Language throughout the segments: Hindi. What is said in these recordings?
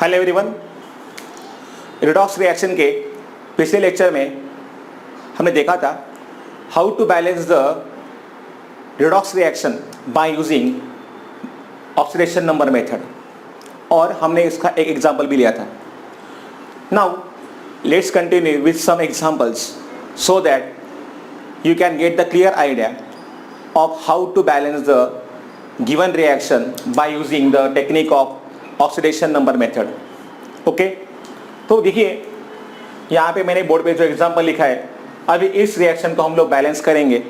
Hello everyone. रिडॉक्स रिएक्शन के पिछले लेक्चर में हमने देखा था how to balance the redox reaction by using oxidation number method, और हमने इसका एक एग्जांपल भी लिया था। Now let's continue with some examples so that you can get the clear idea of how to balance the given reaction by using the technique of oxidation number method. Okay? तो देखिए यहाँ पे मैंने बोर्ड पे जो एग्जांपल लिखा है, अभी इस रिएक्शन को हम लोग बैलेंस करेंगे।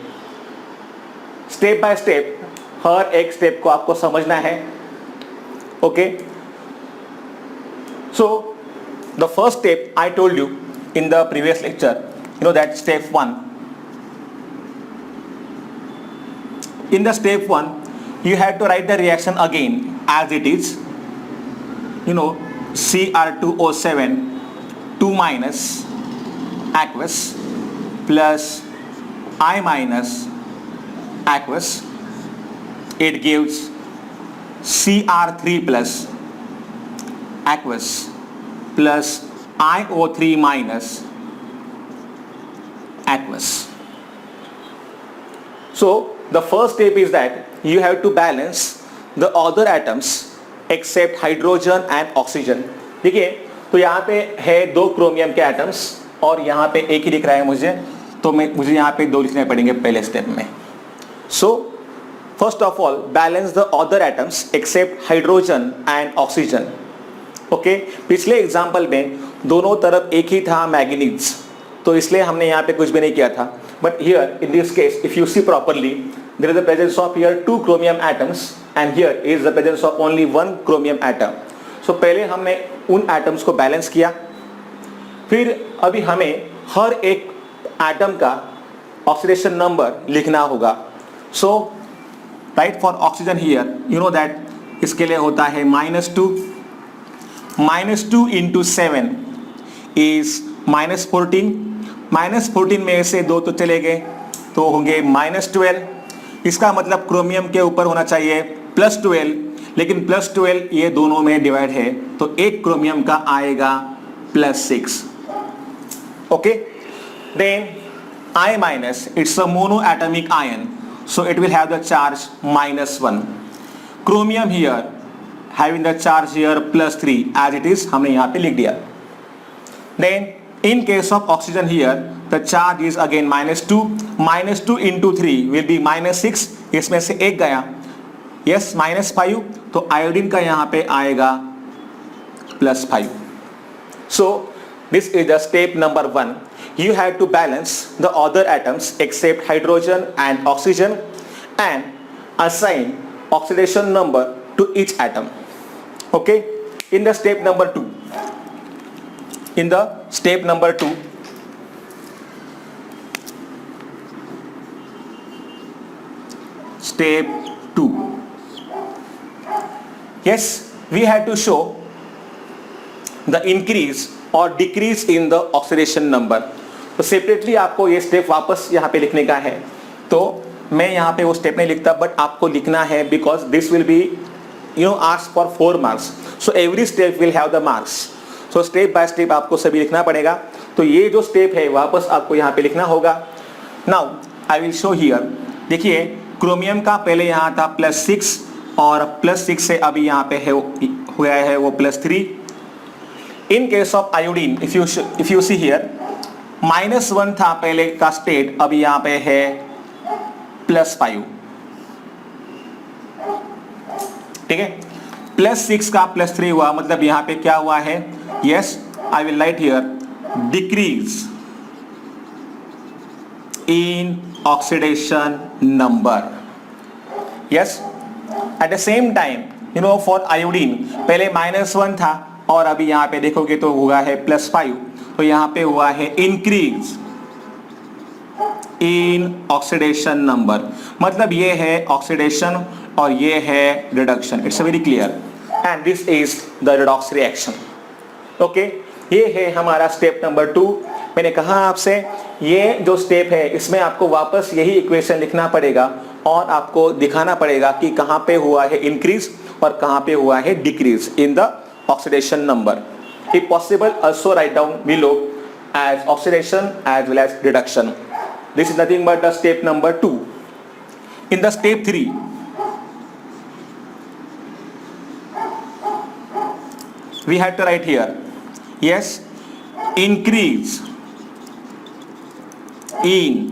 स्टेप बाय स्टेप हर एक स्टेप को आपको समझना है। Okay, so the first step I told you in the previous lecture, you know that step 1. In the step 1, you have to write the reaction again as it is. You know, Cr2O7 2 minus aqueous plus I minus aqueous. It gives Cr3 plus aqueous plus iO3 minus aqueous. So the first step is that you have to balance the other atoms except hydrogen and oxygen. देखिए, तो यहाँ पे है दो क्रोमियम के एटम्स और यहाँ पे एक ही दिख रहा है मुझे, तो मुझे यहाँ पे दो लिखने पड़ेंगे पहले स्टेप में। So first of all balance the other atoms except hydrogen and oxygen. Okay, पिछले एग्जाम्पल में दोनों तरफ एक ही था मैंगनीज, तो इसलिए हमने यहाँ पे कुछ भी नहीं किया था। But here in this case, if you see properly, there is the presence of here 2 chromium atoms and here is the presence of only 1 chromium atom. So पहले हमने उन एटम्स को बैलेंस किया, फिर अभी हमें हर एक एटम का ऑक्सीडेशन नंबर लिखना होगा। So right for oxygen here, you know that इसके लिए होता है -2 into 7 is -14. -14 में से दो तो चले गए तो होंगे -12। इसका मतलब क्रोमियम के ऊपर होना चाहिए +12, लेकिन +12 ये दोनों में डिवाइड है तो एक क्रोमियम का आएगा +6। Okay, then I minus, it's a monoatomic ion, so it will have the charge -1. Chromium here having the charge here +3 as it is, हमने यहाँ पे लिख दिया। Then in case of oxygen here, the charge is again -2. -2 into 3 will be -6. इसमें से एक गया, yes -5, तो आयोडीन का यहाँ पे आएगा +5. So this is the step number 1. You have to balance the other atoms except hydrogen and oxygen and assign oxidation number to each atom. Okay, in the step number 2. In the step number 2, step 2, yes, we have to show the increase or decrease in the oxidation number. तो सेपरेटली आपको ये स्टेप वापस यहाँ पे लिखने का है, तो मैं यहाँ पे वो स्टेप नहीं लिखता, बट आपको लिखना है because this will be asked for 4 marks, so every step will have the marks. So step by step आपको सभी लिखना पड़ेगा, तो ये जो स्टेप है वापस आपको यहाँ पे लिखना होगा। Now I will show here. देखिए, क्रोमियम का पहले यहाँ था +6 और +6 से अभी यहाँ पे है हुआ है वो +3। इन case of iodine if you see here -1 था पहले का स्टेट, अभी यहाँ पे है +5। ठीक है, +6 का +3 हुआ, मतलब यहाँ पे क्या हुआ है, yes, I will write here decrease in oxidation number. Yes, at the same time, for iodine पहले -1 था और अभी यहाँ पे देखोगे तो हुआ है +5, तो यहाँ पे हुआ है increase in oxidation number, मतलब ये है oxidation और ये है reduction. It's very clear and this is the redox reaction. Okay, ये है हमारा स्टेप नंबर 2। मैंने कहा आपसे ये जो स्टेप है इसमें आपको वापस यही इक्वेशन लिखना पड़ेगा और आपको दिखाना पड़ेगा कि कहाँ पे हुआ है इंक्रीज और कहाँ पे हुआ है decrease in the oxidation number. If possible, also write down below as oxidation as well as reduction. This is nothing but the step number 2. In the step 3, we have to write here, yes, increase in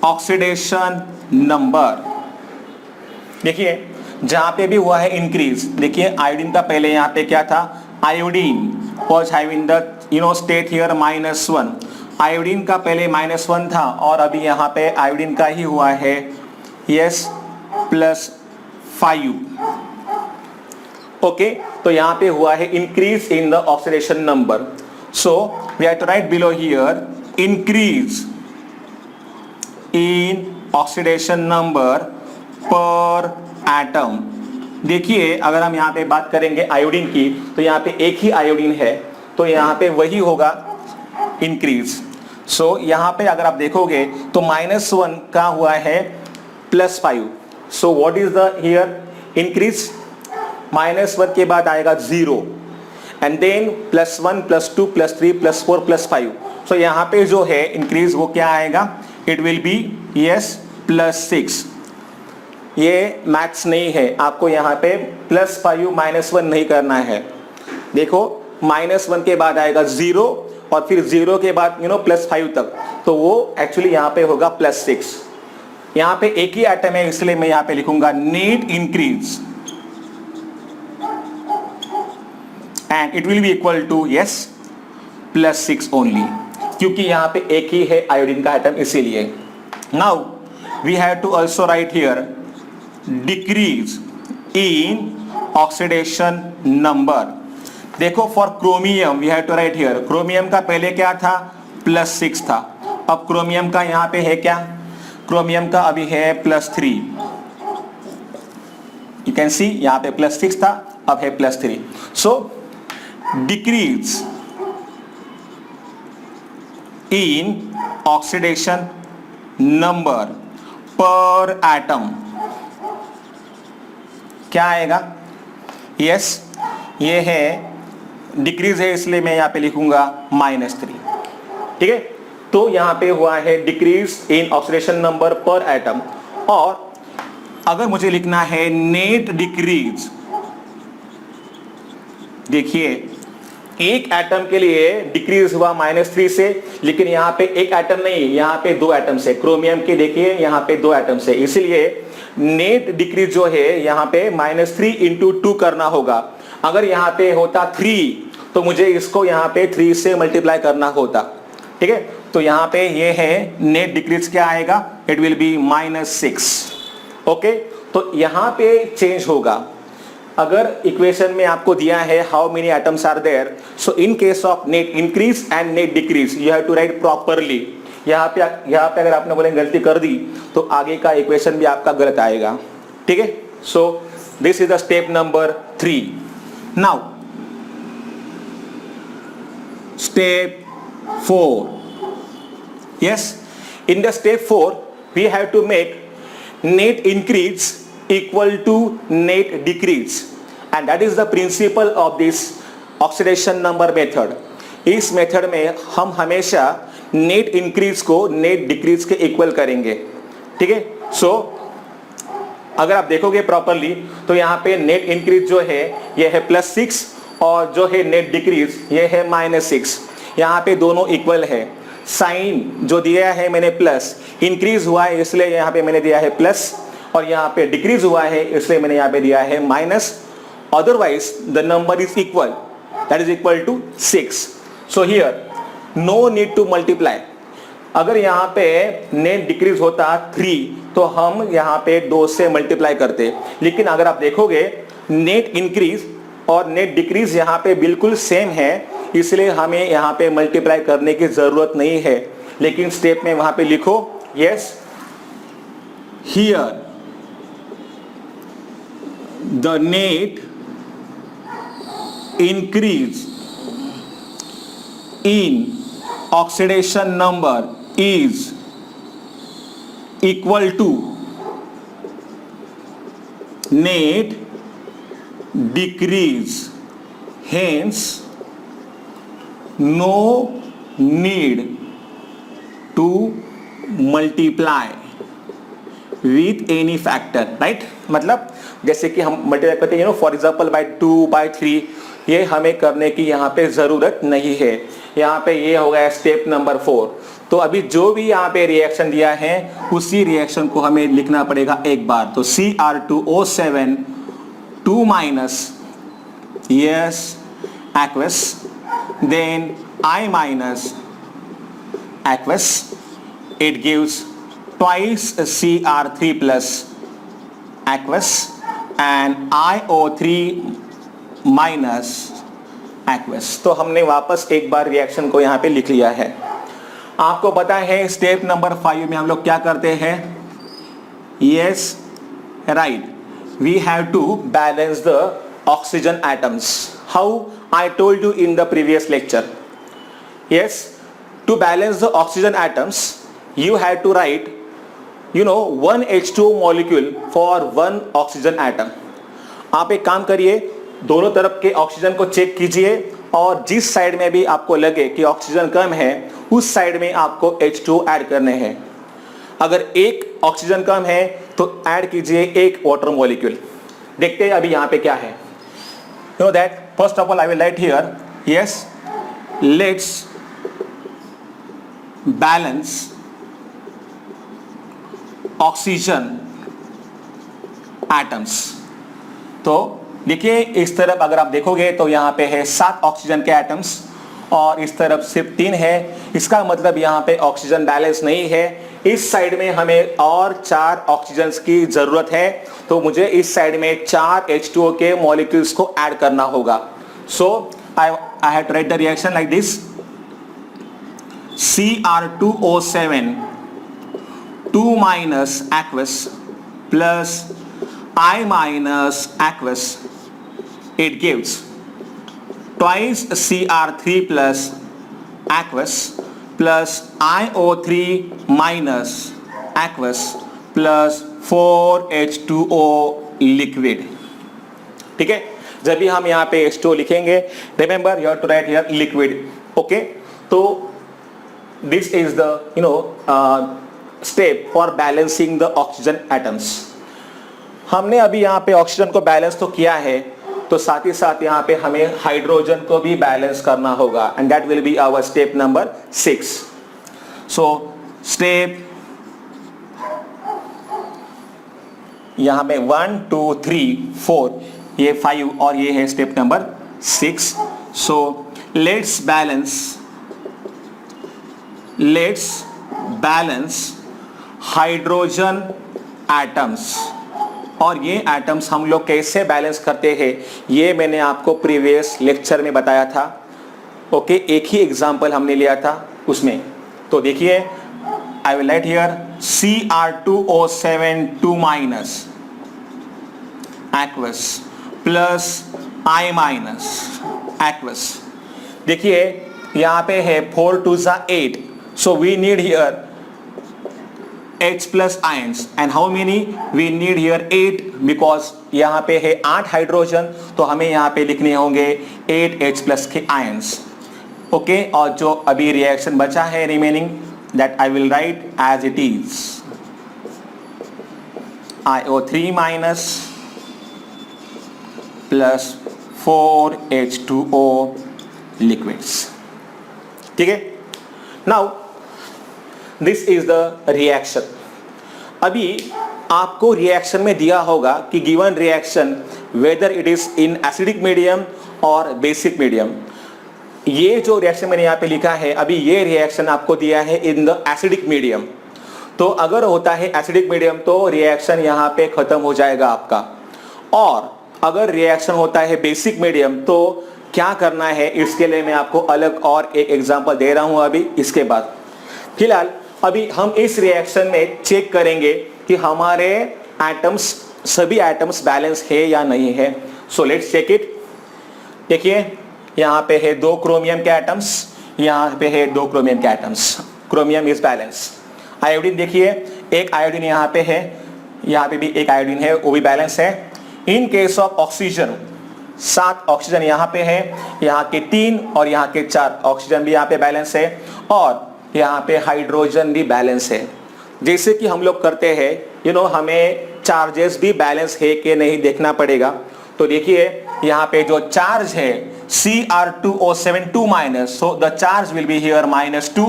oxidation number. देखिए जहां पे भी हुआ है इंक्रीज, देखिए आयोडीन का पहले यहाँ पे क्या था, iodine was having the state here -1. Iodine का पहले -1 था और अभी यहाँ पे आयोडीन का ही हुआ है yes +5. ओके, तो यहाँ पे हुआ है increase in the oxidation number. So we have to write below here increase in oxidation number per atom. देखिए अगर हम यहाँ पे बात करेंगे आयोडीन की, तो यहाँ पे एक ही आयोडीन है, तो यहाँ पे वही होगा इंक्रीज. सो यहाँ पे अगर आप देखोगे तो -1 का हुआ है +5. So what is the here increase? -1 के बाद आएगा 0 एंड देन +1 +2 +3 +4 +5. सो यहाँ पे जो है इंक्रीज वो क्या आएगा? It will B yes +6. ये मैथ्स नहीं है, आपको यहाँ पे +5 -1 नहीं करना है. देखो -1 के बाद आएगा 0 और फिर 0 के बाद +5 तक, तो वो एक्चुअली यहाँ पे होगा +6. यहाँ पे एक ही एटम है इसलिए मैं यहाँ पे लिखूंगा net increase and it will be equal to yes +6 only, क्योंकि यहाँ पे एक ही है आयोडीन का एटम इसीलिए. Now we have to also write here decrease in oxidation number. देखो for chromium we have to write here, chromium का पहले क्या था? +6 था. अब क्रोमियम का यहाँ पे है क्या? क्रोमियम का अभी है +3. यू कैन सी यहाँ पे +6 था, अब है +3. सो decrease in oxidation number per atom क्या आएगा? यस ये है डिक्रीज है इसलिए मैं यहाँ पे लिखूंगा -3. ठीक है, तो यहाँ पे हुआ है decrease in oxidation number per atom. और अगर मुझे लिखना है नेट डिक्रीज, देखिए एक एटम के लिए डिक्रीज हुआ -3 से, लेकिन यहाँ पे एक एटम नहीं, यहाँ पे 2 एटम्स है. क्रोमियम के देखिए यहाँ पे 2 एटम्स है, इसलिए नेट डिक्रीज जो है यहाँ पे -3 × 2 करना होगा. अगर यहाँ पे होता 3 तो मुझे इसको यहाँ पे 3 से मल्टीप्लाई करना होता. ठीक है, तो यहाँ पे ये है नेट डिक्रीज क्या आएगा? It will B -6. ओके, तो यहाँ पे चेंज होगा. अगर इक्वेशन में आपको दिया है how many atoms are there, so in case of net increase and net decrease you have to write properly. यहाँ पे अगर आपने बोले गलती कर दी तो आगे का इक्वेशन भी आपका गलत आएगा. ठीक है, so this is the step number 3. Now step 4. yes, in the step 4 we have to make net increase equal to net decrease, and that is the principle of this oxidation number method. इस मेथड में हम हमेशा नेट इंक्रीज को नेट डिक्रीज के इक्वल करेंगे. ठीक है, सो अगर आप देखोगे प्रॉपरली तो यहाँ पे नेट इंक्रीज जो है ये है +6 और जो है नेट डिक्रीज ये है -6. यहाँ पे दोनों इक्वल है. साइन जो दिया है मैंने प्लस, इंक्रीज हुआ है इसलिए यहाँ पे मैंने दिया है प्लस, और यहाँ पे डिक्रीज हुआ है इसलिए मैंने यहाँ पे दिया है minus. Otherwise the number is equal, that is equal to 6. So here no need to multiply. अगर यहाँ पे नेट डिक्रीज होता 3 तो हम यहाँ पे 2 से मल्टीप्लाई करते, लेकिन अगर आप देखोगे नेट इंक्रीज और नेट डिक्रीज यहाँ पे बिल्कुल सेम है, इसलिए हमें यहाँ पे मल्टीप्लाई करने की जरूरत नहीं है. लेकिन स्टेप में वहां पे लिखो yes here the net increase in oxidation number is equal to net decrease. hence no need to multiply with any factor, right? मतलब जैसे कि हम मल्टीप्लाई करते हैं फॉर एग्जाम्पल बाय 2 बाय 3, ये हमें करने की यहाँ पे ज़रूरत नहीं है। यहाँ पे ये हो गया स्टेप नंबर 4। तो अभी जो भी यहाँ पे रिएक्शन दिया है उसी रिएक्शन को हमें लिखना पड़ेगा एक बार। तो Cr2O7 2 minus yes aqueous, then I minus aqueous, it gives twice Cr3 plus aqueous and IO3 minus aqueous। तो हमने वापस एक बार रिएक्शन को यहाँ पे लिख लिया है। आपको पता है स्टेप नंबर 5 में हम लोग क्या करते हैं? Yes right, we have to balance the oxygen atoms, how I told you in the previous lecture. Yes, to balance the oxygen atoms you have to write one H2O molecule for one oxygen atom। आप एक काम करिए, दोनों तरफ के ऑक्सीजन को चेक कीजिए और जिस साइड में भी आपको लगे कि ऑक्सीजन कम है उस साइड में आपको H2O ऐड करने हैं। अगर एक ऑक्सीजन कम है तो ऐड कीजिए एक वाटर मॉलिक्यूल। देखते हैं अभी यहाँ पे क्या है। That first of all I will write here, yes let's balance oxygen atoms. तो देखिए इस तरफ अगर आप देखोगे तो यहाँ पे है 7 ऑक्सीजन के एटम्स और इस तरफ सिर्फ 3 है। इसका मतलब यहाँ पे ऑक्सीजन बैलेंस नहीं है। इस साइड में हमें और 4 ऑक्सीजन की जरूरत है, तो मुझे इस साइड में 4 H2O के मॉलिक्यूल्स को ऐड करना होगा। So I have to write the reaction like this, Cr2O7 2 minus aqueous plus I minus aqueous, it gives twice Cr3 plus aqueous plus IO3 minus aqueous plus 4H2O liquid। ठीक है, जब भी हम यहाँ पे H2O लिखेंगे, remember you have to write here liquid, okay? तो this is the step for balancing the oxygen atoms. हमने अभी यहाँ पे ऑक्सीजन को बैलेंस तो किया है, तो साथ ही साथ यहाँ पे हमें हाइड्रोजन को भी बैलेंस करना होगा and that will be our step number 6। So step यहाँ पे 1 2 3 4, ये 5 और ये है step number 6। So let's balance hydrogen atoms. और ये एटम्स हम लोग कैसे बैलेंस करते हैं ये मैंने आपको प्रीवियस लेक्चर में बताया था। ओके, एक ही एग्जांपल हमने लिया था उसमें। तो देखिए आई will write here Cr2O7 2 minus aqueous plus I minus aqueous। देखिए यहाँ पे है 4 2 8, so we need here H plus ions and how many we need here 8 because यहाँ पे है 8 हाइड्रोजन, तो हमें यहाँ पे लिखने होंगे 8 H plus के ions। ओके, और जो अभी रिएक्शन बचा है remaining that I will write as it is IO3 minus plus 4 H2O liquids। ठीक है, now this is the reaction. अभी आपको रिएक्शन में दिया होगा कि given reaction whether it is in acidic medium और बेसिक मीडियम। ये जो रिएक्शन मैंने यहाँ पे लिखा है, अभी ये रिएक्शन आपको दिया है इन द एसिडिक मीडियम। तो अगर होता है एसिडिक मीडियम तो रिएक्शन यहाँ पे खत्म हो जाएगा आपका, और अगर रिएक्शन होता है बेसिक मीडियम तो क्या करना है इसके लिए मैं आपको अलग और एक एग्जांपल दे रहा हूँ अभी इसके बाद। फिलहाल अभी हम इस रिएक्शन में चेक करेंगे कि हमारे एटम्स, सभी एटम्स बैलेंस है या नहीं है। So let's check it. देखिए यहाँ पे है 2 क्रोमियम के एटम्स, यहाँ पे है 2 क्रोमियम के atoms. Chromium is balance. Iodine देखिए, एक आयोडीन यहाँ पे है, यहाँ पे भी एक आयोडीन है, वो भी बैलेंस है। इन केस ऑफ ऑक्सीजन 7 ऑक्सीजन यहाँ पे है, यहाँ के 3 और यहाँ के 4 ऑक्सीजन भी यहाँ पे बैलेंस है और यहाँ पे हाइड्रोजन भी बैलेंस है। जैसे कि हम लोग करते हैं हमें चार्जेस भी बैलेंस है कि नहीं देखना पड़ेगा। तो देखिए यहाँ पे जो चार्ज है Cr2O7 2-, so the charge will be here -2।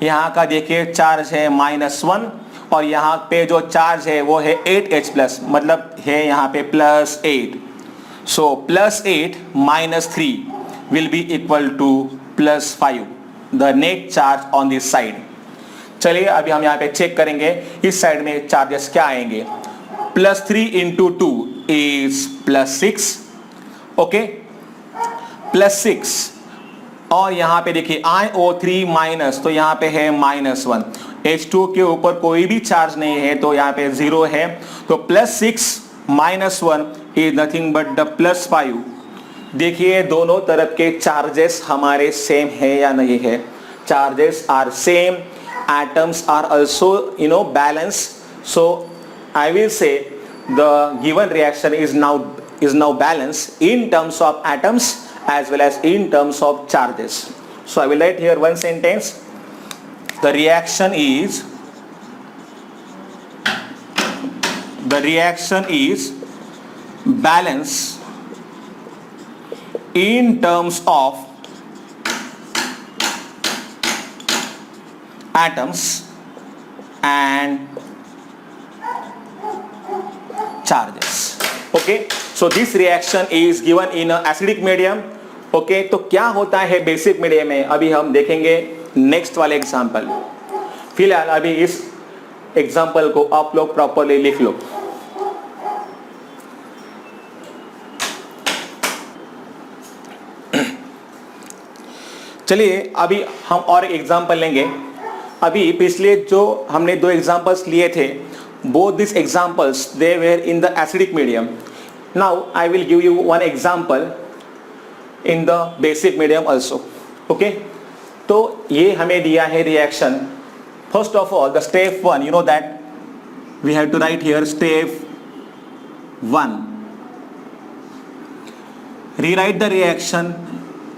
यहाँ का देखिए चार्ज है -1 और यहाँ पे जो चार्ज है वो है 8H+, मतलब है यहाँ पे +8। सो +8 -3 will be equal to +5, the net charge on this side. चलिए अभी हम यहाँ पे चेक करेंगे इस साइड में चार्जेस क्या आएंगे। +3 × 2 इज +6, ओके, +6 और यहाँ पे देखिए iO3- तो यहाँ पे है -1। H2 के ऊपर कोई भी चार्ज नहीं है तो यहाँ पे 0 है, तो +6 -1 इज नथिंग बट द +5। देखिए दोनों तरफ के चार्जेस हमारे सेम है या नहीं है। Charges are same, atoms are also balanced, so I will say the given reaction is now balanced in terms of atoms as well as in terms of charges. So I will write here one sentence. The reaction is balanced in terms of atoms and charges. Okay, so this reaction is given in a acidic medium. Okay, तो क्या होता है बेसिक मीडियम में अभी हम देखेंगे नेक्स्ट वाले एग्जांपल। फिलहाल अभी इस एग्जांपल को आप लोग प्रॉपर्ली लिख लो। चलिए अभी हम और एग्जांपल लेंगे। अभी पिछले जो हमने 2 एग्जांपल्स लिए थे, both these examples they were in the acidic medium. Now I will give you one example in the basic medium also. Okay, तो ये हमें दिया है reaction. First of all, the step 1, you know that we have to write here step 1. Rewrite the reaction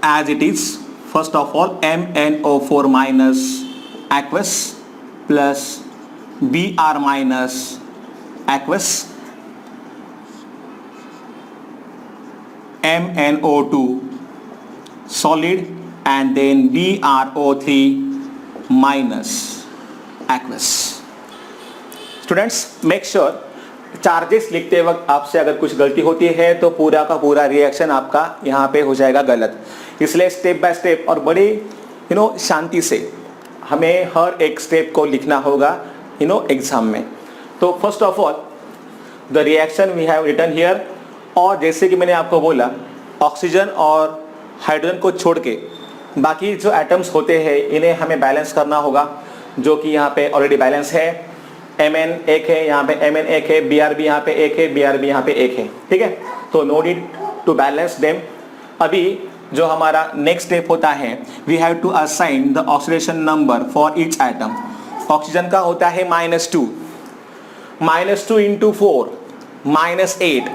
as it is. First of all, MnO4- aqueous plus Br- aqueous, MnO2 solid and then BrO3- aqueous. Students, make sure charges लिखते वक्त आपसे अगर कुछ गलती होती है तो पूरा का पूरा रिएक्शन आपका यहाँ पे हो जाएगा गलत। इसलिए स्टेप बाय स्टेप और बड़ी शांति से हमें हर एक स्टेप को लिखना होगा एग्जाम में। तो first of all the reaction we have written here, और जैसे कि मैंने आपको बोला ऑक्सीजन और हाइड्रोजन को छोड़ के बाकी जो एटम्स होते हैं इन्हें हमें बैलेंस करना होगा, जो कि यहाँ पे ऑलरेडी बैलेंस है। Mn 1 है, यहाँ पे Mn 1 है, Br भी यहाँ पे 1 है, Br भी यहाँ पे 1 है, ठीक है। तो no need to balance them. अभी जो हमारा नेक्स्ट स्टेप होता है, we have to assign the oxidation number for each atom. Oxygen का होता है -2 × 4 -8,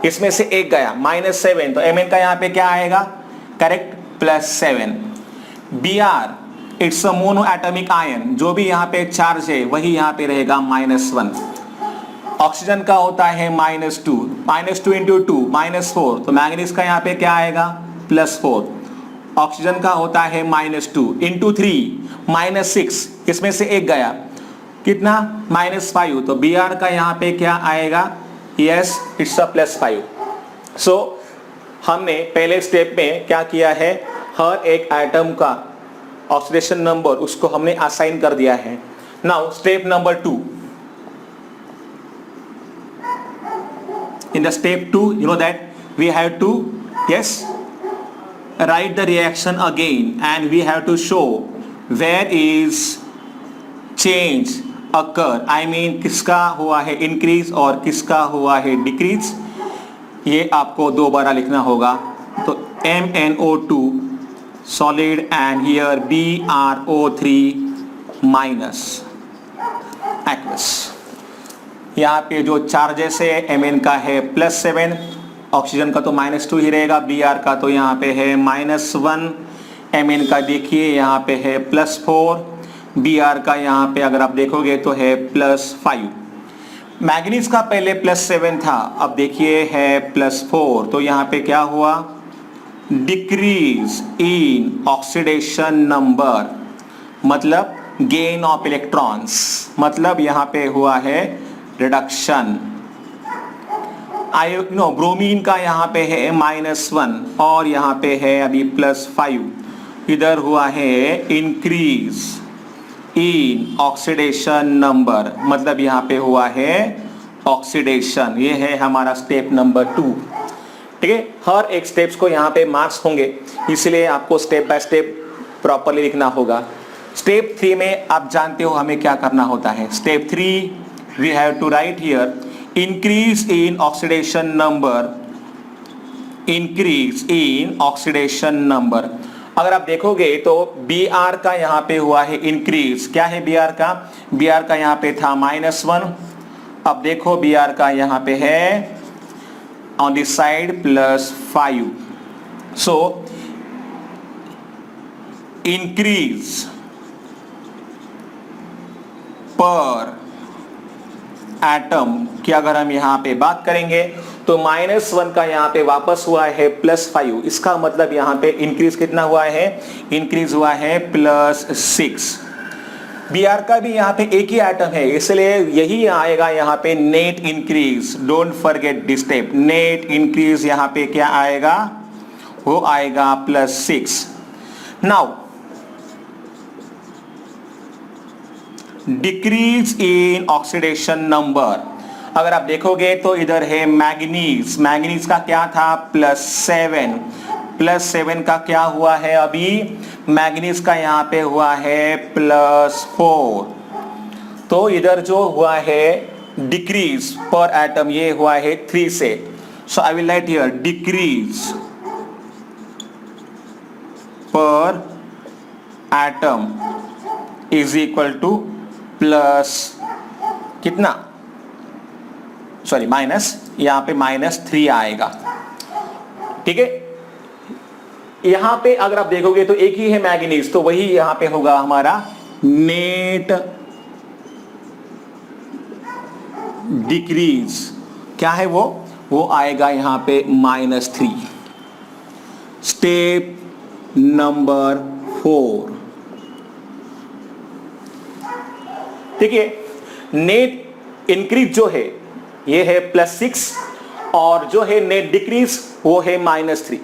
इसमें से 1 गया -7, तो Mn का यहाँ पे क्या आएगा, correct, +7। Br it's a mono atomic ion, जो भी यहाँ पे चार्ज है वही यहाँ पे रहेगा -1। ऑक्सीजन का होता है -2 × 2 -4, तो मैंगनीज का यहाँ पे क्या आएगा, +4। ऑक्सीजन का होता है -2 × 3 -6, इसमें से 1 गया, कितना, -5, तो Br का यहाँ पे क्या आएगा, यस इट्स अ +5। सो हमने पहले स्टेप में क्या किया है, हर एक एटम का ऑक्सीडेशन नंबर उसको हमने असाइन कर दिया है। Now step number 2, in the step 2 you know that we have to write the reaction again and we have to show where is change occur, I mean किसका हुआ है इंक्रीज और किसका हुआ है डिक्रीज, ये आपको दोबारा लिखना होगा। तो MnO2 solid and here BrO3- aqueous। यहाँ पे जो चार्जेस है Mn का है +7 ऑक्सीजन का तो -2 ही रहेगा, Br का तो यहाँ पे है -1, Mn का देखिए यहाँ पे है +4, Br का यहाँ पे अगर आप देखोगे तो है +5। मैग्नीज का पहले +7 था, अब देखिए है +4, तो यहाँ पे क्या हुआ, डिक्रीज इन ऑक्सीडेशन नंबर, मतलब गेन ऑफ इलेक्ट्रॉन्स, मतलब यहाँ पे हुआ है रिडक्शन। ब्रोमीन का यहाँ पे है -1 और यहाँ पे है अभी +5, इधर हुआ है इंक्रीज इन ऑक्सीडेशन नंबर, मतलब यहाँ पे हुआ है ऑक्सीडेशन। ये है हमारा स्टेप नंबर 2। ठीक है, हर एक स्टेप्स को यहाँ पे मार्क्स होंगे, इसलिए आपको स्टेप बाय स्टेप प्रॉपरली लिखना होगा। स्टेप 3 में आप जानते हो हमें क्या करना होता है। Step 3 we have to write here increase in oxidation number, increase in oxidation number. अगर आप देखोगे तो Br का यहाँ पे हुआ है इंक्रीज, क्या है Br का, Br का यहाँ पे था -1, अब देखो Br का यहाँ पे है on this side +5, so increase पर एटम की अगर हम यहाँ पे बात करेंगे तो -1 का यहाँ पे वापस हुआ है +5, इसका मतलब यहाँ पे इंक्रीज कितना हुआ है, इंक्रीज हुआ है +6। Br का भी यहाँ पे एक ही एटम है, इसलिए यही आएगा यहाँ पे net increase. Don't forget this step, net increase यहाँ पे क्या आएगा, वो आएगा +6। Now decrease in oxidation number, अगर आप देखोगे तो इधर है मैग्नीज, मैग्नीज का क्या था +7, +7 का क्या हुआ है अभी, मैग्नीज का यहाँ पे हुआ है +4, तो इधर जो हुआ है डिक्रीज पर एटम ये हुआ है 3 से, so I will write here decrease per atom is equal to plus कितना, सॉरी माइनस, यहाँ पे -3 आएगा। ठीक है, यहां पे अगर आप देखोगे तो एक ही है मैग्नीज, तो वही यहां पे होगा हमारा नेट डिक्रीज, क्या है वो आएगा यहां पे -3। स्टेप नंबर 4, ठीक है, नेट इंक्रीज जो है ये है +6 और जो है नेट डिक्रीज वो है -3।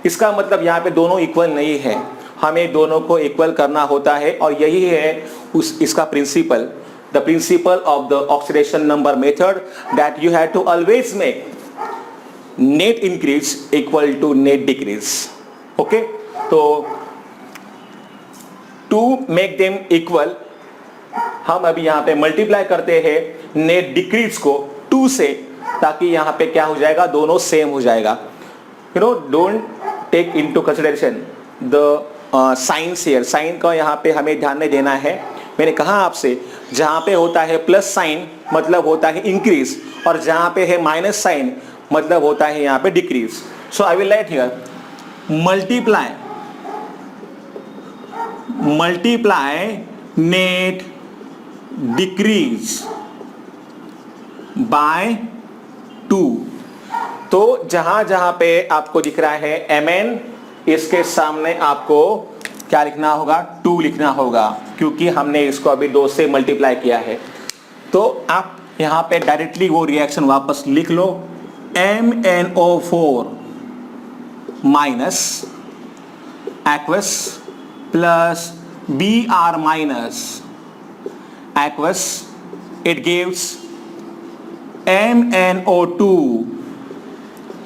इसका मतलब यहाँ पे दोनों इक्वल नहीं है, हमें दोनों को इक्वल करना होता है और यही है इसका principle, the principle of the oxidation number method, that you have to always make net increase equal to net decrease. Okay, तो टू मेक देम इक्वल हम अभी यहाँ पे मल्टीप्लाई करते हैं नेट डिक्रीज को 2 से, ताकि यहाँ पे क्या हो जाएगा, दोनों सेम हो जाएगा। You know, don't take into consideration the science here, sign का यहाँ पे हमें ध्यान नहीं देना है। मैंने कहा आपसे जहाँ पे होता है प्लस साइन मतलब होता है इंक्रीज, और जहाँ पे है माइनस साइन मतलब होता है यहाँ पे decrease. So I will write here multiply net decrease by 2। तो जहां जहां पे आपको दिख रहा है Mn, इसके सामने आपको क्या लिखना होगा, 2 लिखना होगा, क्योंकि हमने इसको अभी 2 से मल्टीप्लाई किया है। तो आप यहां पे डायरेक्टली वो रिएक्शन वापस लिख लो, MnO4 minus aqueous plus Br minus aqueous, it gives MnO2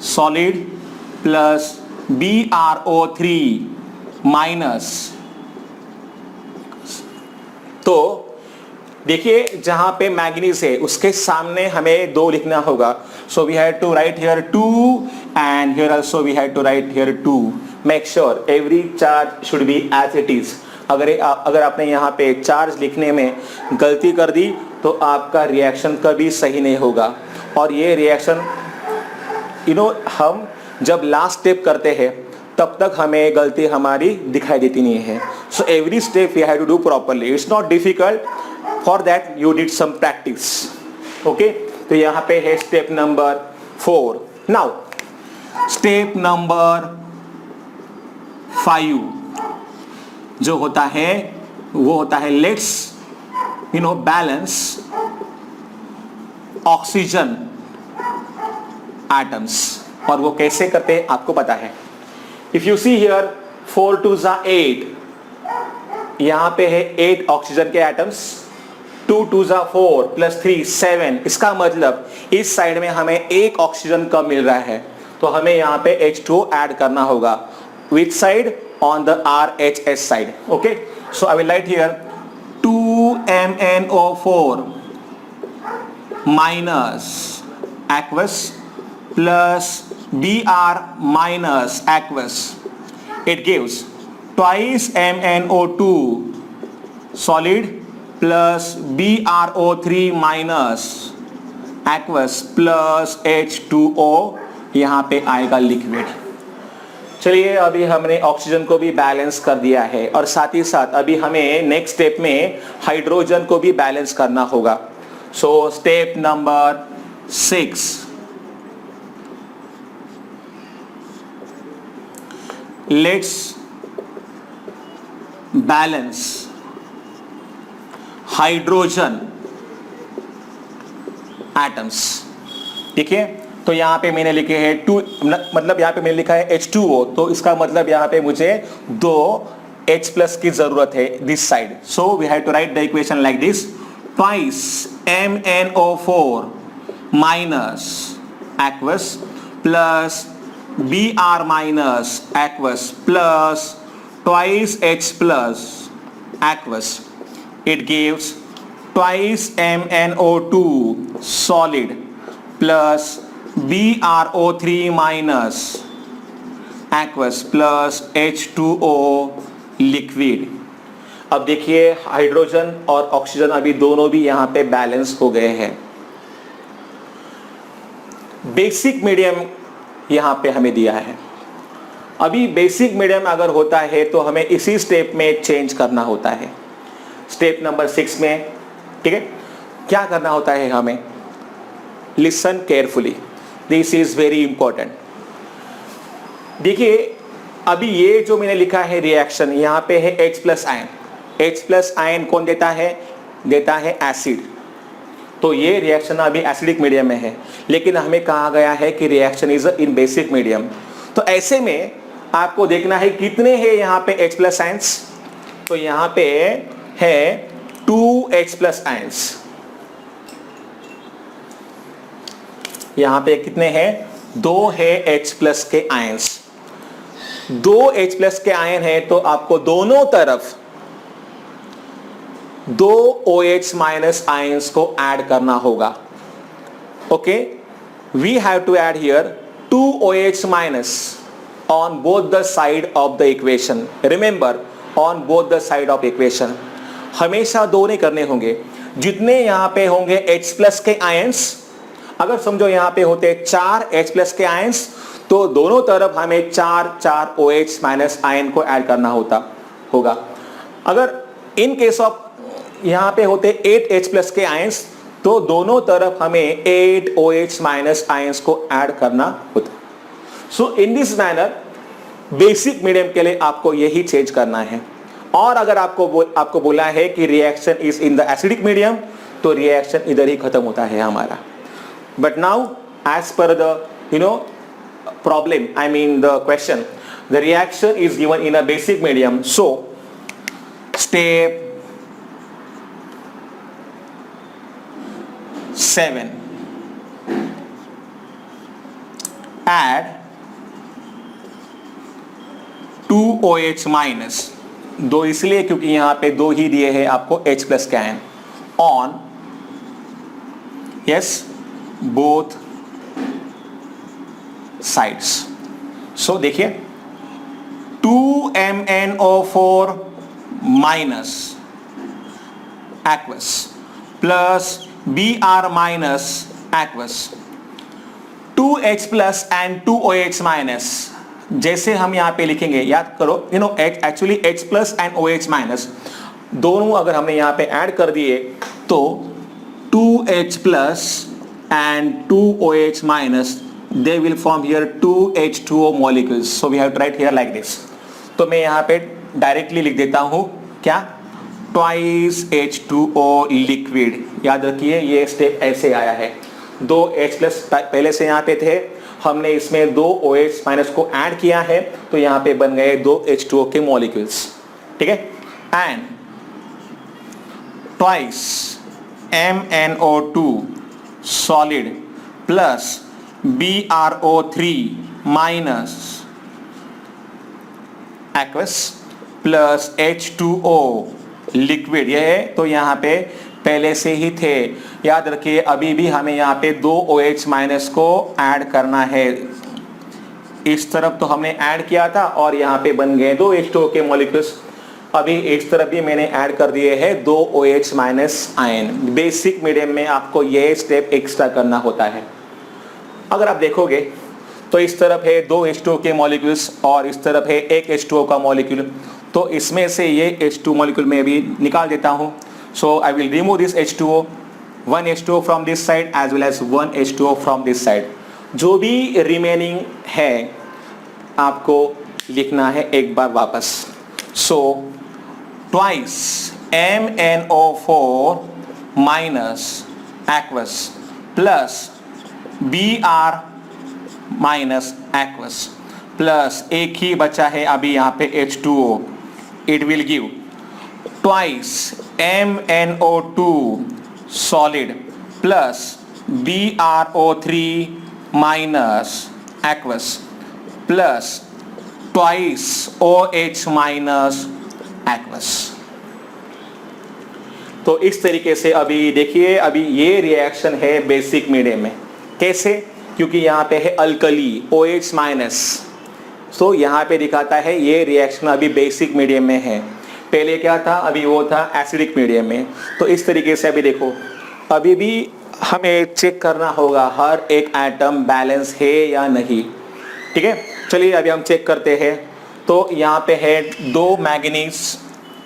solid plus BrO3 minus। तो देखिए जहां पे मैग्नीज है उसके सामने हमें 2 लिखना होगा, so we have to write here 2 and here also we have to write here 2। make sure every charge should be as it is। अगर आपने यहाँ पे चार्ज लिखने में गलती कर दी तो आपका रिएक्शन कभी सही नहीं होगा, और ये रिएक्शन हम जब लास्ट स्टेप करते हैं तब तक हमें गलती हमारी दिखाई देती नहीं है. So every step we have to do properly. It's not difficult, for that you did some practice. Okay, तो यहाँ पे है step number 4. Now step number 5 जो होता है वो होता है लेट्स बैलेंस ऑक्सीजन एटम्स. और वो कैसे करते हैं आपको पता है. इफ यू सी हियर 4 2 8, यहां पे है 8 ऑक्सीजन के एटम्स. 2 2 4 प्लस 3 7. इसका मतलब इस साइड में हमें एक ऑक्सीजन कम मिल रहा है, तो हमें यहां पे H2O ऐड करना होगा. Which side? On the RHS side. Okay, so I will write here 2MnO4 minus aqueous plus Br minus aqueous. It gives twice MnO2 solid plus BrO3 minus aqueous plus H2O. यहाँ पे आएगा लिक्विड. चलिए, अभी हमने ऑक्सीजन को भी बैलेंस कर दिया है और साथ ही साथ अभी हमें नेक्स्ट स्टेप में हाइड्रोजन को भी बैलेंस करना होगा. So step number 6, let's balance hydrogen atoms. देखिए, तो यहां पे मैंने लिखे हैं 2, मतलब यहां पे मैंने लिखा है H2O, तो इसका मतलब यहां पे मुझे 2 H प्लस की जरूरत है this side. So we have to write the equation like this. Twice MnO4 minus aqueous plus Br minus aqueous plus twice H plus aqueous. It gives twice MnO2 solid plus BrO3 minus aqueous plus H2O liquid. अब देखिए, हाइड्रोजन और ऑक्सीजन अभी दोनों भी यहाँ पे बैलेंस हो गए हैं. बेसिक मीडियम यहाँ पे हमें दिया है. अभी बेसिक मीडियम अगर होता है तो हमें इसी स्टेप में चेंज करना होता है. स्टेप नंबर 6 में, ठीक है, क्या करना होता है हमें? Listen carefully, this is very important. देखिए, अभी ये जो मैंने लिखा है रिएक्शन, यहाँ पे है H plus ion. H plus ion कौन देता है? देता है एसिड. तो ये रिएक्शन अभी एसिडिक मीडियम में है, लेकिन हमें कहा गया है कि reaction is in basic medium. तो ऐसे में आपको देखना है कितने हैं यहाँ पे H प्लस आयंस. तो यहाँ पे है 2 H प्लस आयंस. यहाँ पे कितने हैं? 2 है H प्लस के आयंस. 2 H प्लस के आयन है, तो आपको दोनों तरफ 2 OH माइनस आयंस को ऐड करना होगा. Okay, we have to add here 2 OH minus on both the side of the equation. Remember, on both the side of equation. हमेशा 2 नहीं करने होंगे. जितने यहाँ पे होंगे H प्लस के आयंस, अगर समझो यहाँ पे होते 4 H प्लस के आयंस, तो दोनों तरफ हमें 4 OH माइनस आयन को ऐड करना होगा. अगर इन केस ऑफ यहाँ पे होते 8 H प्लस के आयंस, तो दोनों तरफ हमें 8 OH माइनस आयंस को ऐड करना होता. So in this manner basic medium के लिए आपको यही चेंज करना है. और अगर आपको बोला है कि reaction is in the acidic medium, तो रिएक्शन इधर ही खत्म होता है हमारा. But now as per the problem, I mean the question, the reaction is given in a basic medium. So step 7, add 2 OH minus, 2 इसलिए क्योंकि यहाँ पे 2 ही दिए हैं आपको H प्लस के ion, on yes both sides. So देखिए 2MnO4 minus aqueous plus Br minus aqueous. 2H plus and 2OH minus, जैसे हम यहाँ पे लिखेंगे, याद करो, actually H plus and OH minus दोनों अगर हमने यहाँ पे ऐड कर दिए तो 2H plus and 2OH minus they will form here 2H2O molecules, so we have to write here like this. तो मैं यहाँ पे डायरेक्टली लिख देता हूँ क्या, twice H2O liquid। याद रखिए ये स्टेप ऐसे आया है, 2H प्लस पहले से यहाँ पे थे, हमने इसमें 2 OH माइनस को ऐड किया है तो यहाँ पे बन गए 2 H2O के मॉलिक्यूल्स, ठीक है। And twice MnO2 solid plus BrO3 minus aqueous plus H2O liquid, ये है तो यहाँ पे पहले से ही थे। याद रखिए अभी भी हमें यहाँ पे 2 OH माइनस को ऐड करना है, इस तरफ तो हमने ऐड किया था और यहाँ पे बन गए 2 H2O के मॉलिक्यूल्स। अभी इस तरफ भी मैंने ऐड कर दिए हैं 2 OH minus ion. Basic medium में आपको ये स्टेप एक्स्ट्रा करना होता है। अगर आप देखोगे तो इस तरफ है 2 H2O के मॉलिक्यूल्स और इस तरफ है 1 H2O का मॉलिक्यूल, तो इसमें से ये H2 मॉलिक्यूल मैं अभी निकाल देता हूँ। So I will remove this H2O, 1 H2O from this side as well as 1 H2O from this side. जो भी रिमेनिंग है आपको लिखना है एक बार वापस। So twice MnO4 minus aqueous plus Br minus aqueous plus एक ही बचा है अभी यहाँ पे H2O, it will give twice MnO2 solid plus BrO3 minus aqueous plus twice OH minus aqueous. तो इस तरीके से अभी देखिए, अभी ये रिएक्शन है बेसिक मीडियम में। कैसे? क्योंकि यहाँ पे है अल्कली OH माइनस, तो यहाँ पे दिखाता है ये रिएक्शन अभी बेसिक मीडियम में है। पहले क्या था, अभी वो था एसिडिक मीडियम में। तो इस तरीके से अभी देखो, अभी भी हमें चेक करना होगा हर एक एटम बैलेंस है या नहीं, ठीक है। चलिए अभी हम चेक करते हैं। तो यहाँ पे है 2 मैंगनीज,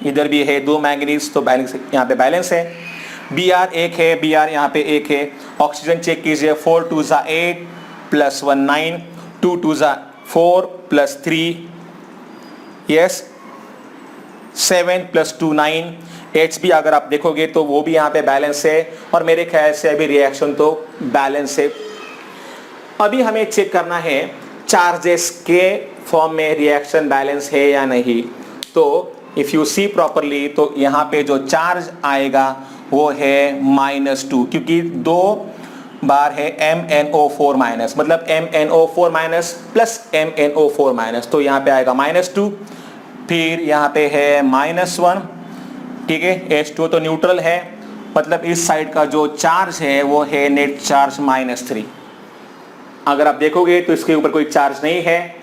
इधर भी है 2 मैंगनीज, तो बैलेंस यहाँ पे बैलेंस है। Br एक है, Br यहाँ पे एक है। ऑक्सीजन चेक कीजिए, 4 2 ज़ा 8 प्लस 1 9, 2 2 ज़ा 4 प्लस 3 यस 7 प्लस 2 9। H भी अगर आप देखोगे तो वो भी यहाँ पे बैलेंस है और मेरे ख्याल से अभी रिएक्शन तो बैलेंस है। अभी हमें चेक करना है चार्जेस के फॉर्म में रिएक्शन बैलेंस है या नहीं। तो इफ यू सी प्रॉपरली तो यहाँ पे जो चार्ज आएगा वो है -2, क्योंकि 2 बार है MnO4 माइनस, मतलब MnO4 minus plus MnO4 minus, तो यहाँ पे आएगा -2। फिर यहाँ पे है -1, ठीक है। H2O तो न्यूट्रल है, मतलब इस साइड का जो चार्ज है वो है नेट चार्ज -3। अगर आप देखोगे तो इसके ऊपर कोई चार्ज नहीं है।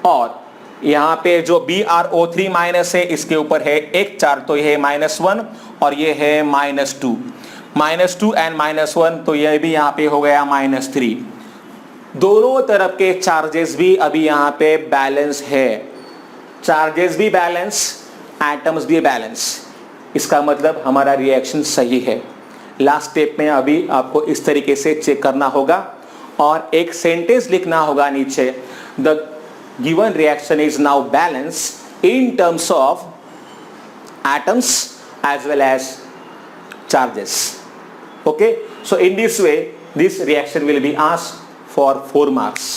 और यहाँ पे जो BrO3 माइनस है इसके ऊपर है एक चार्ज, तो ये है -1 और ये है -2 एंड -1, तो ये भी यहाँ पे हो गया -3। दोनों तरफ के चार्जेस भी अभी यहाँ पे बैलेंस है, चार्जेस भी बैलेंस, एटम्स भी बैलेंस। इसका मतलब हमारा रिएक्शन सही है। लास्ट स्टेप में अभी आपको इस तरीके से चेक करना होगा और एक सेंटेंस लिखना होगा नीचे, the given reaction is now balanced in terms of atoms as well as charges. Okay, so in this way this reaction will be asked for 4 marks.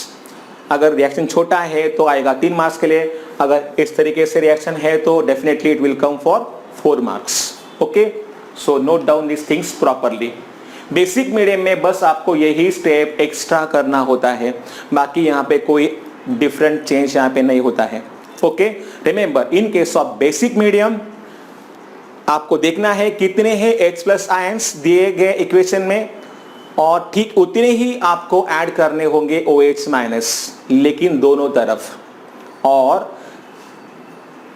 अगर रिएक्शन छोटा है तो आएगा 3 मार्क्स के लिए, अगर इस तरीके से रिएक्शन है तो definitely it will come for 4 marks. Okay, so note down this things properly. Basic medium में बस आपको यही स्टेप एक्स्ट्रा करना होता है, बाकी यहाँ पे कोई डिफरेंट चेंज यहाँ पे नहीं होता है। Okay, remember in case of basic medium आपको देखना है कितने हैं H+ आयंस दिए गए इक्वेशन में, और ठीक उतने ही आपको ऐड करने होंगे OH-, लेकिन दोनों तरफ। और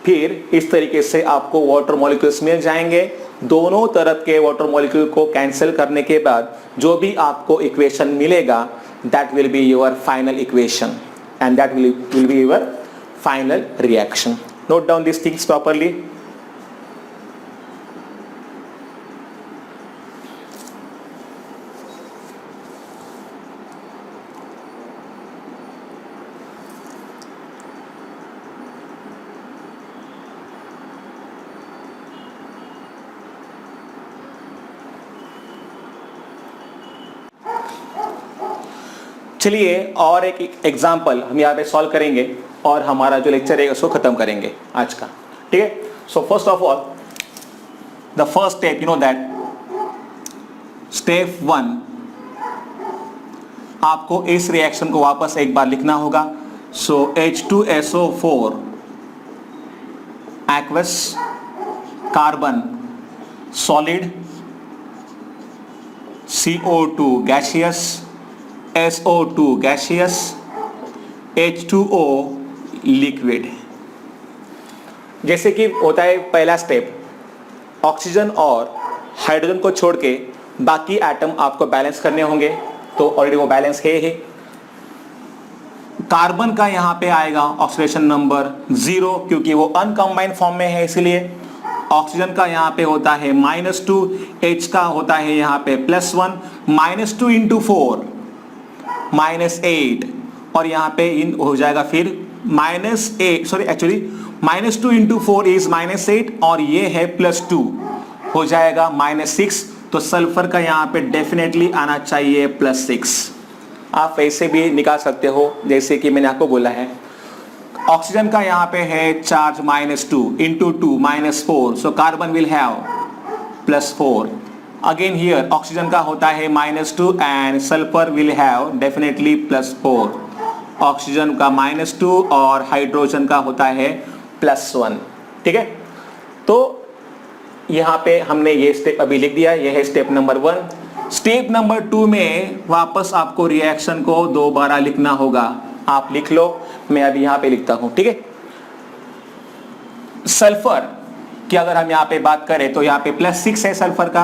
फिर इस तरीके से आपको वाटर मॉलिक्यूल्स मिल जाएंगे। दोनों तरफ के वाटर मॉलिक्यूल को कैंसिल करने के बाद जो भी आपको इक्वेशन मिलेगा, that will be your final equation and that will be your final reaction. Note down this things properly. चलिए और एक एग्जाम्पल हम यहाँ पे सॉल्व करेंगे और हमारा जो लेक्चर है उसको खत्म करेंगे आज का, ठीक है। So first of all the first step, you know that step 1 आपको इस रिएक्शन को वापस एक बार लिखना होगा। सो H2SO4 aqueous, carbon solid, CO2 gaseous, SO2 gaseous, H2O liquid. जैसे कि होता है पहला स्टेप, ऑक्सीजन और हाइड्रोजन को छोड़ के बाकी एटम आपको बैलेंस करने होंगे, तो ऑलरेडी वो बैलेंस है ही। कार्बन का यहाँ पे आएगा ऑक्सीडेशन नंबर 0 क्योंकि वो अनकंबाइंड फॉर्म में है, इसलिए ऑक्सीजन का यहाँ पे होता है -2, H का होता है यहाँ पे +1, -2 इंटू 4 -8 और यहाँ पे इन हो जाएगा फिर -8, सॉरी एक्चुअली -2 इंटू 4 इज -8 और ये है +2 हो जाएगा -6। तो सल्फर का यहाँ पे डेफिनेटली आना चाहिए +6। आप ऐसे भी निकाल सकते हो जैसे कि मैंने आपको बोला है। ऑक्सीजन का यहाँ पे है charge -2 into 2 -4, so carbon will have +4। Again here oxygen का होता है -2 and sulphur will have definitely +4। Oxygen का -2 और हाइड्रोजन का होता है +1, ठीक है। तो यहाँ पे हमने ये स्टेप अभी लिख दिया, ये है स्टेप नंबर 1। स्टेप नंबर 2 में वापस आपको रिएक्शन को दोबारा लिखना होगा। आप लिख लो, मैं अभी यहाँ पे लिखता हूँ, ठीक है। सल्फर की अगर हम यहाँ पे बात करें तो यहाँ पे +6 है सल्फर का,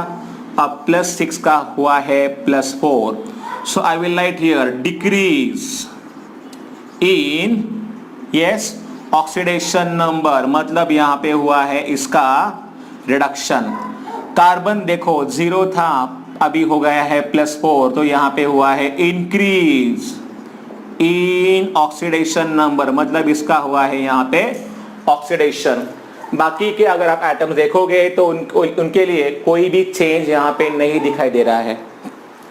अब +6 का हुआ है +4। So I will write here decrease in, yes, oxidation number, मतलब यहाँ पे हुआ है इसका रिडक्शन। कार्बन देखो 0 था, अभी हो गया है +4, तो यहाँ पे हुआ है इंक्रीज इन ऑक्सीडेशन नंबर, मतलब इसका हुआ है यहाँ पे ऑक्सीडेशन। बाकी के अगर आप एटम्स देखोगे तो उनके लिए कोई भी चेंज यहाँ पे नहीं दिखाई दे रहा है।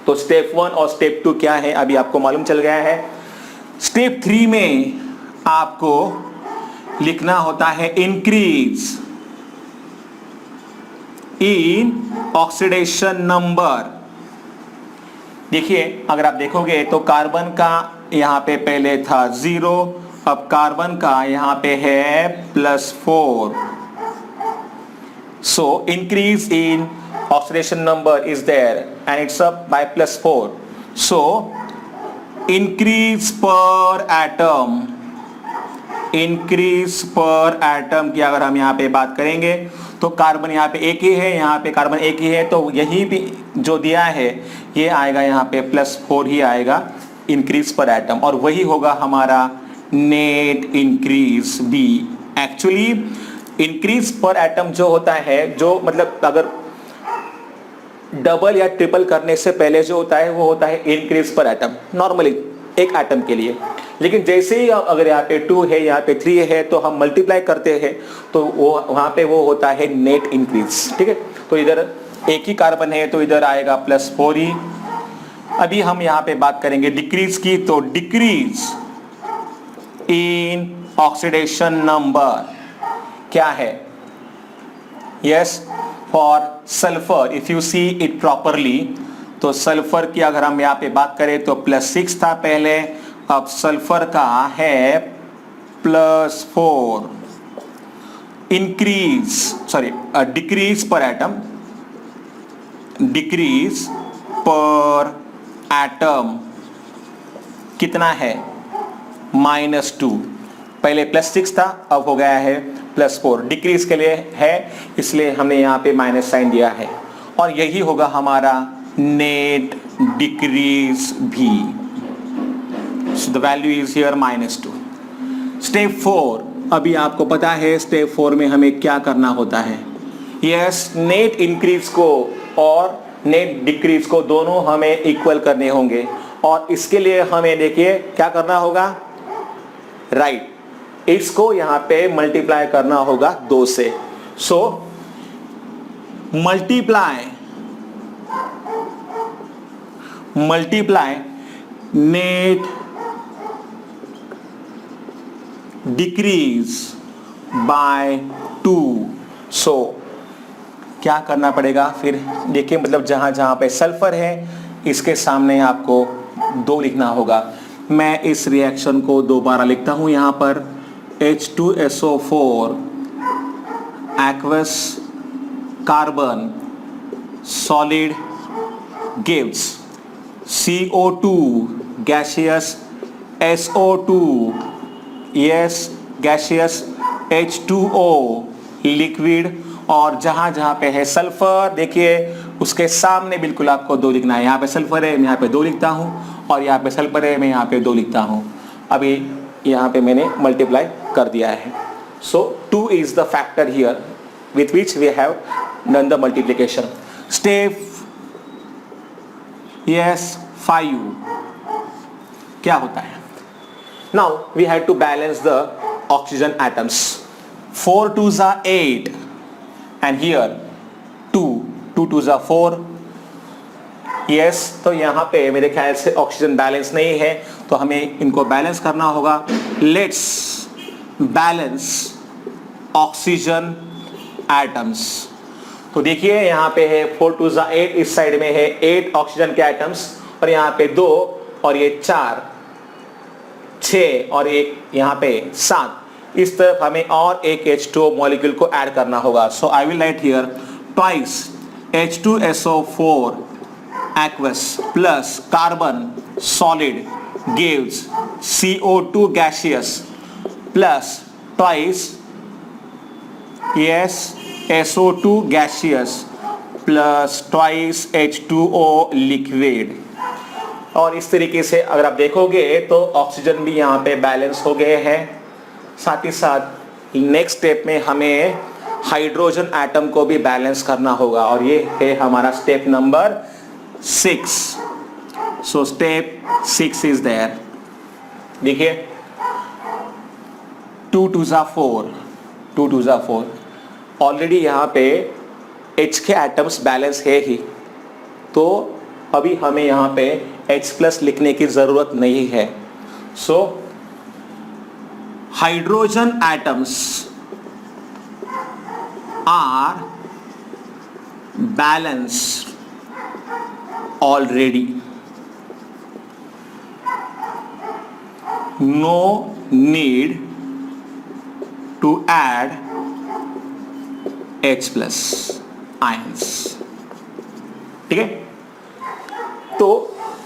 तो स्टेप 1 और स्टेप 2 क्या है अभी आपको मालूम चल गया है। स्टेप 3 में आपको लिखना होता है इंक्रीज इन ऑक्सीडेशन नंबर। देखिए अगर आप देखोगे तो कार्बन का यहाँ पे पहले था 0, अब कार्बन का यहाँ पे है +4। So increase in oxidation number is there and it's up by +4। So increase per atom, increase per atom की अगर हम यहाँ पे बात करेंगे तो कार्बन यहाँ पे एक ही है, यहाँ पे कार्बन एक ही है, तो यही भी जो दिया है ये आएगा यहाँ पे +4 ही आएगा इंक्रीज पर एटम, और वही होगा हमारा नेट इंक्रीज बी। एक्चुअली इंक्रीज पर एटम जो होता है, जो मतलब अगर डबल या ट्रिपल करने से पहले जो होता है वो होता है इंक्रीज पर एटम नॉर्मली एक एटम के लिए। लेकिन जैसे ही अगर यहाँ पे 2 है, यहाँ पे 3 है, तो हम मल्टीप्लाई करते हैं तो वो वहाँ पे वो होता है नेट इंक्रीज, ठीक है। तो इधर एक ही कार्बन है तो इधर आएगा +4 ही। अभी हम यहाँ पे बात करेंगे डिक्रीज की, तो डिक्रीज इन ऑक्सीडेशन नंबर क्या है? Yes, for sulphur if you see it properly, तो सल्फर की अगर हम यहाँ पे बात करें तो +6 था पहले, अब सल्फर का है +4। Increase, sorry decrease per atom, decrease per atom कितना है? -2। पहले +6 था, अब हो गया है +4। डिक्रीज के लिए है, इसलिए हमने यहाँ पे माइनस साइन दिया है, और यही होगा हमारा नेट डिक्रीज भी। So the value is here -2। Step 4, अभी आपको पता है स्टेप 4 में हमें क्या करना होता है। यस, नेट इंक्रीज को और नेट डिक्रीज को दोनों हमें इक्वल करने होंगे, और इसके लिए हमें देखिए क्या करना होगा। राइट, इसको यहाँ पे मल्टीप्लाई करना होगा 2 से। So multiply net decrease by 2। सो क्या करना पड़ेगा फिर, देखिए मतलब जहां जहां पे सल्फर है इसके सामने आपको 2 लिखना होगा। मैं इस रिएक्शन को दोबारा लिखता हूं यहां पर। H2SO4 aqueous carbon solid gives CO2 gaseous SO2 yes gaseous H2O liquid, और जहां जहां पे है सल्फर देखिए उसके सामने बिल्कुल आपको 2 लिखना है। यहाँ पे सल्फर है, मैं यहाँ पे 2 लिखता हूँ, और यहाँ पे सल्फर है, मैं यहाँ पे 2 लिखता हूँ। अभी यहाँ पे मैंने मल्टीप्लाई कर दिया है। So 2 is the factor here with which we have done the multiplication. Step yes 5 क्या होता है। Now we have to balance the oxygen atoms. 4 2s are 8 and here 2 2s are 4। Yes, तो यहाँ पे मेरे ख्याल से ऑक्सीजन बैलेंस नहीं है, तो हमें इनको बैलेंस करना होगा। Let's balance oxygen atoms. तो देखिए यहाँ पे है 4 2s are 8, इस साइड में है 8 ऑक्सीजन के एटम्स, और यहाँ पे 2 और ये 4 6 और एक यहाँ पे 7। इस तरफ हमें और एक H2O मॉलिक्यूल को ऐड करना होगा। So I will write here twice H2SO4 aqueous plus carbon solid gives CO2 gaseous plus twice yes SO2 gaseous plus twice H2O liquid। और इस तरीके से अगर आप देखोगे तो ऑक्सीजन भी यहाँ पे बैलेंस हो गए हैं। साथ ही साथ नेक्स्ट स्टेप में हमें हाइड्रोजन एटम को भी बैलेंस करना होगा, और ये है हमारा step number 6। So step 6 is there. देखिए 2 2s are 4 2 2s are 4। Already यहाँ पे H के एटम्स बैलेंस है ही, तो अभी हमें यहाँ पे H+ लिखने की जरूरत नहीं है। So hydrogen atoms are balanced already, no need to add H+ ions। ठीक है, तो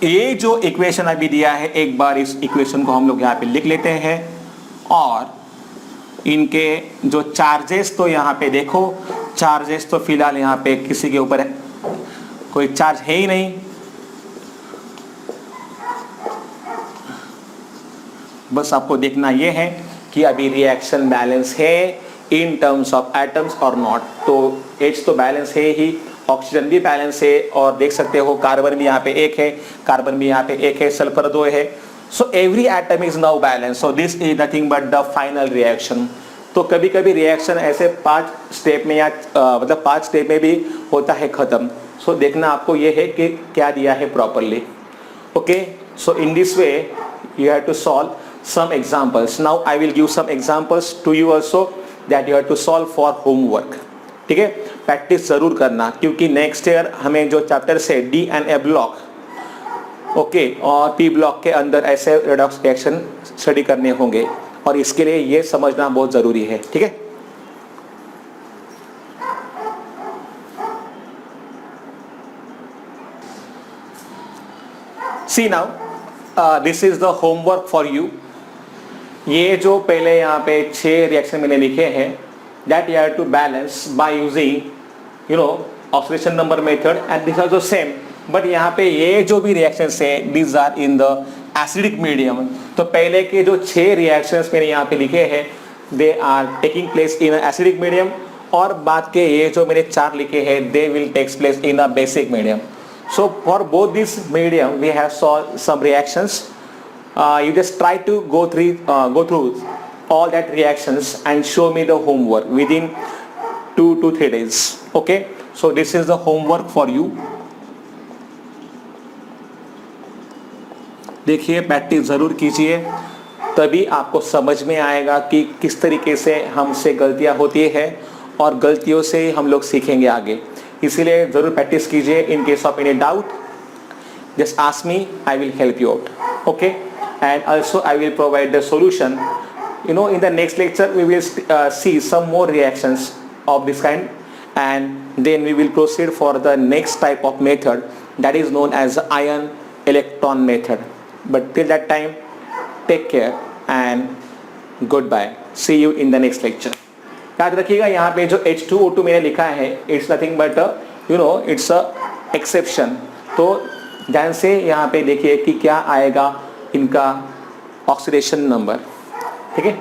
ये जो इक्वेशन अभी दिया है, एक बार इस इक्वेशन को हम लोग यहाँ पे लिख लेते हैं, और इनके जो चार्जेस, तो यहाँ पे देखो चार्जेस तो फिलहाल यहाँ पे किसी के ऊपर कोई चार्ज है ही नहीं। बस आपको देखना ये है कि अभी रिएक्शन बैलेंस है इन टर्म्स ऑफ एटम्स और नॉट। तो H तो बैलेंस है ही, ऑक्सीजन भी बैलेंस है, और देख सकते हो कार्बन भी यहाँ पे 1 है, कार्बन भी यहाँ पे 1 है, सल्फर 2 है। So every atom is now balance. So this is nothing but the final reaction. तो कभी कभी रिएक्शन ऐसे 5 स्टेप में या मतलब 5 स्टेप में भी होता है खत्म। सो देखना आपको ये है कि क्या दिया है properly. Okay, so in this way you have to solve some examples. Now I will give some examples to you also that you have to solve for homework। ठीक है, प्रैक्टिस जरूर करना, क्योंकि नेक्स्ट ईयर हमें जो चैप्टर से D and A block okay और P ब्लॉक के अंदर ऐसे रेडॉक्स रिएक्शन स्टडी करने होंगे, और इसके लिए ये समझना बहुत जरूरी है। ठीक है, see now this is the homework for you। ये जो पहले यहाँ पे 6 रिएक्शन मैंने लिखे हैं, that you have to balance by using oxidation number method, and this also same, but यहाँ पे ये जो भी रिएक्शंस है these are in the acidic medium. तो पहले के जो 6 रिएक्शंस मैंने यहाँ पे लिखे हैं they are taking place in acidic medium, और बाद के ये जो मैंने 4 लिखे हैं they will takes place in a basic medium. So for both this medium we have solve some reactions. You just try to go through all that reactions and show me the homework within 2 to 3 days. Okay, so this is the homework for you. देखिए प्रैक्टिस ज़रूर कीजिए, तभी आपको समझ में आएगा कि किस तरीके से हमसे गलतियां होती है और गलतियों से हम लोग सीखेंगे आगे। इसीलिए ज़रूर प्रैक्टिस कीजिए. इन case of any doubt just ask me, I will help you out. Okay, and also I will provide the solution. In the next lecture we will see some more reactions of this kind, and then we will proceed for the next type of method that is known as ion electron method. But till that time, take care and goodbye. See you in the next lecture. याद रखिएगा यहाँ पे जो H2O2 मैंने लिखा है it's nothing but it's a exception. तो ध्यान से यहाँ पे देखिए कि क्या आएगा इनका ऑक्सीडेशन नंबर. ठीक है.